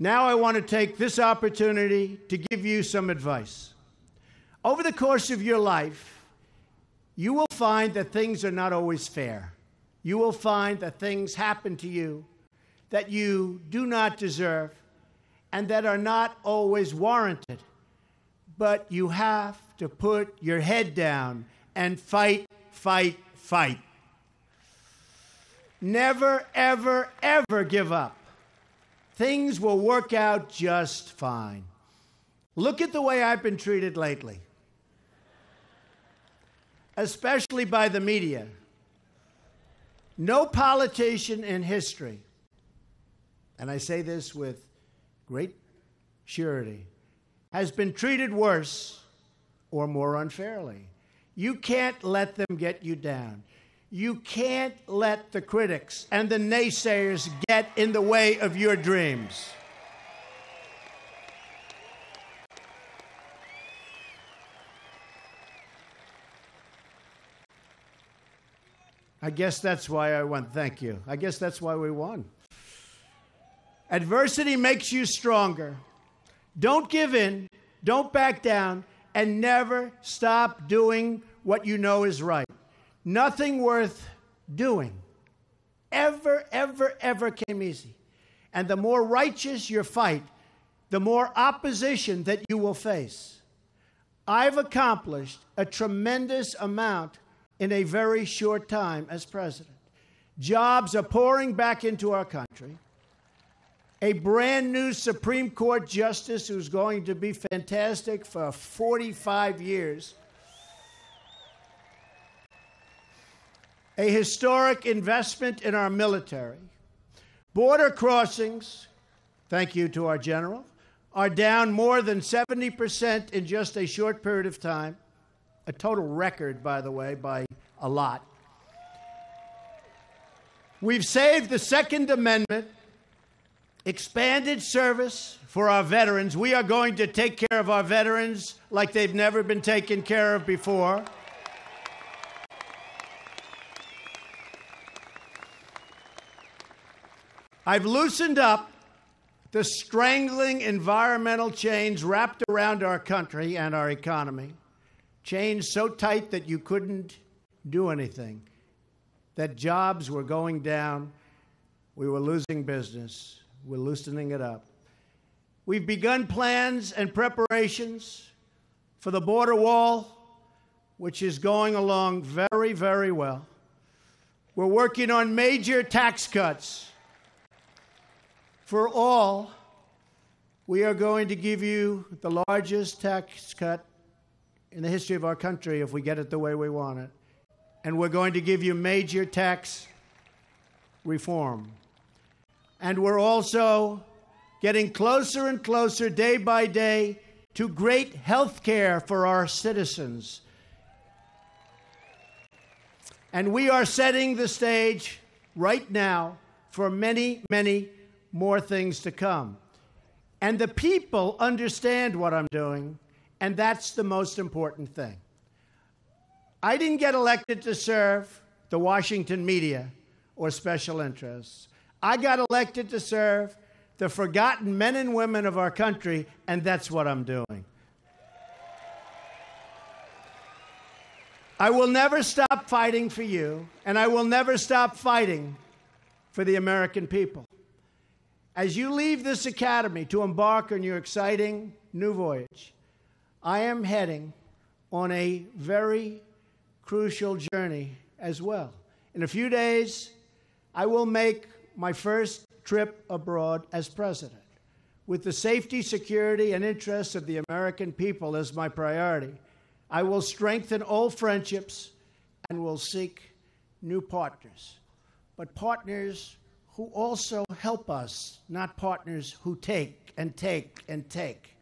Now I want to take this opportunity to give you some advice. Over the course of your life, you will find that things are not always fair. You will find that things happen to you that you do not deserve and that are not always warranted. But you have to put your head down and fight, fight, fight. Never, ever, ever give up. Things will work out just fine. Look at the way I've been treated lately, especially by the media. No politician in history, and I say this with great surety, has been treated worse or more unfairly. You can't let them get you down. You can't let the critics and the naysayers get in the way of your dreams. I guess that's why I won. Thank you. I guess that's why we won. Adversity makes you stronger. Don't give in, don't back down, and never stop doing what you know is right. Nothing worth doing ever, ever, ever came easy. And the more righteous your fight, the more opposition that you will face. I've accomplished a tremendous amount in a very short time as president. Jobs are pouring back into our country. A brand new Supreme Court justice who's going to be fantastic for 45 years. A historic investment in our military. Border crossings, thank you to our general, are down more than 70% in just a short period of time. A total record, by the way, by a lot. We've saved the Second Amendment, expanded service for our veterans. We are going to take care of our veterans like they've never been taken care of before. I've loosened up the strangling environmental chains wrapped around our country and our economy. Chains so tight that you couldn't do anything, that jobs were going down, we were losing business, we're loosening it up. We've begun plans and preparations for the border wall, which is going along very, very well. We're working on major tax cuts. For all, we are going to give you the largest tax cut in the history of our country if we get it the way we want it. And we're going to give you major tax reform. And we're also getting closer and closer day by day to great health care for our citizens. And we are setting the stage right now for many, many more things to come. And the people understand what I'm doing, and that's the most important thing. I didn't get elected to serve the Washington media or special interests. I got elected to serve the forgotten men and women of our country, and that's what I'm doing. I will never stop fighting for you, and I will never stop fighting for the American people. As you leave this academy to embark on your exciting new voyage, I am heading on a very crucial journey as well. In a few days, I will make my first trip abroad as president, with the safety, security, and interests of the American people as my priority. I will strengthen old friendships and will seek new partners, but partners who also help us, not partners who take and take and take.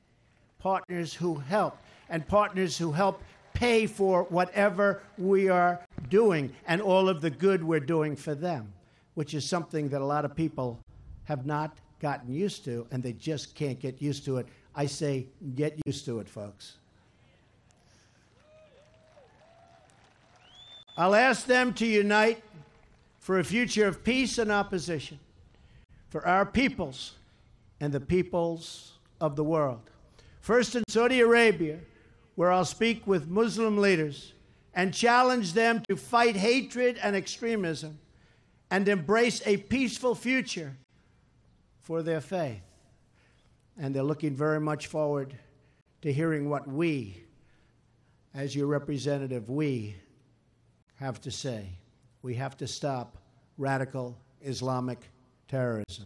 Partners who help, and partners who help pay for whatever we are doing and all of the good we're doing for them, which is something that a lot of people have not gotten used to, and they just can't get used to it. I say, get used to it, folks. I'll ask them to unite for a future of peace and opposition, for our peoples and the peoples of the world. First in Saudi Arabia, where I'll speak with Muslim leaders and challenge them to fight hatred and extremism and embrace a peaceful future for their faith. And they're looking very much forward to hearing what we, as your representative, we have to say. We have to stop radical Islamic terrorism.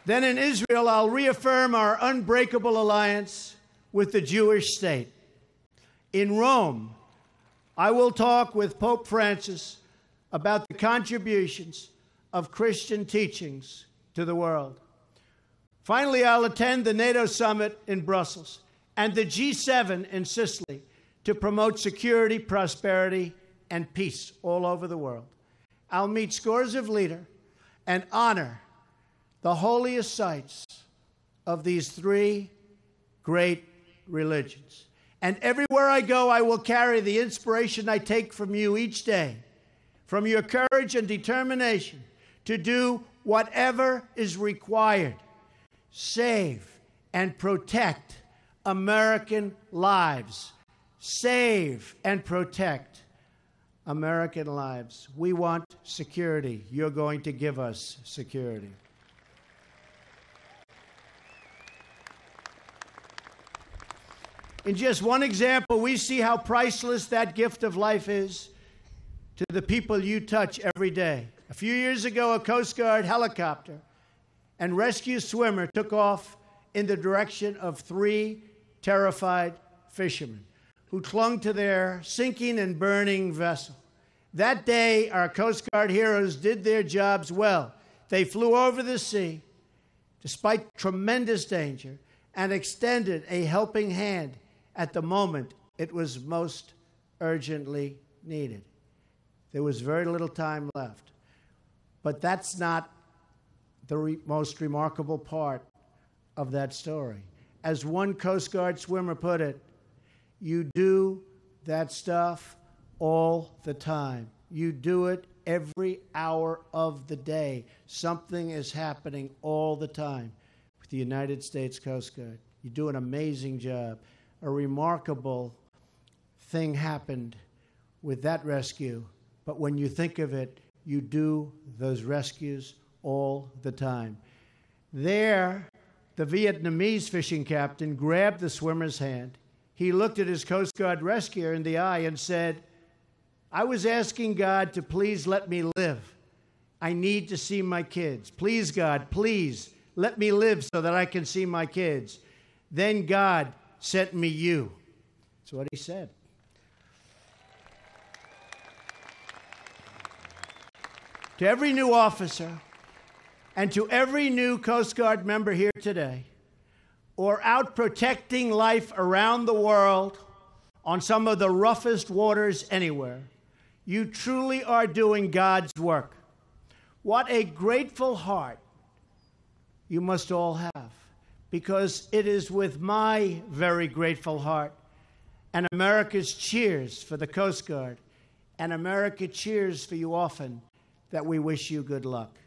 Then in Israel, I'll reaffirm our unbreakable alliance with the Jewish state. In Rome, I will talk with Pope Francis about the contributions of Christian teachings to the world. Finally, I'll attend the NATO summit in Brussels and the G7 in Sicily to promote security, prosperity, and peace all over the world. I'll meet scores of leaders and honor the holiest sites of these three great religions. And everywhere I go, I will carry the inspiration I take from you each day, from your courage and determination to do whatever is required. Save and protect American lives. Save and protect American lives. We want security. You're going to give us security. In just one example, we see how priceless that gift of life is to the people you touch every day. A few years ago, a Coast Guard helicopter and rescue swimmer took off in the direction of 3 terrified fishermen who clung to their sinking and burning vessel. That day, our Coast Guard heroes did their jobs well. They flew over the sea, despite tremendous danger, and extended a helping hand at the moment it was most urgently needed. There was very little time left. But that's not the most remarkable part of that story. As one Coast Guard swimmer put it, you do that stuff all the time. You do it every hour of the day. Something is happening all the time with the United States Coast Guard. You do an amazing job. A remarkable thing happened with that rescue. But when you think of it, you do those rescues all the time. There, the Vietnamese fishing captain grabbed the swimmer's hand. He looked at his Coast Guard rescuer in the eye and said, "I was asking God to please let me live. I need to see my kids. Please, God, please let me live so that I can see my kids. Then God sent me you." That's what he said. To every new officer and to every new Coast Guard member here today, or out protecting life around the world on some of the roughest waters anywhere, you truly are doing God's work. What a grateful heart you must all have, because it is with my very grateful heart and America's cheers for the Coast Guard and America cheers for you often that we wish you good luck.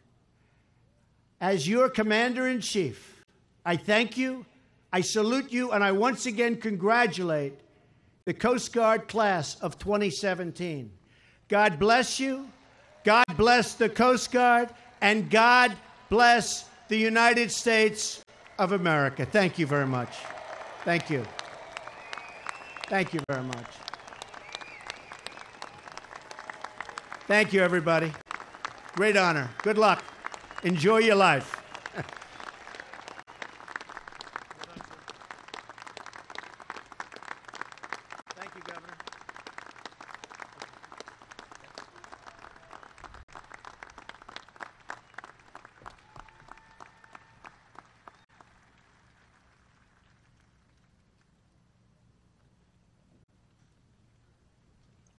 As your Commander-in-Chief, I thank you, I salute you, and I once again congratulate the Coast Guard class of 2017. God bless you, God bless the Coast Guard, and God bless the United States of America. Thank you very much. Thank you. Thank you very much. Thank you, everybody. Great honor. Good luck. Enjoy your life.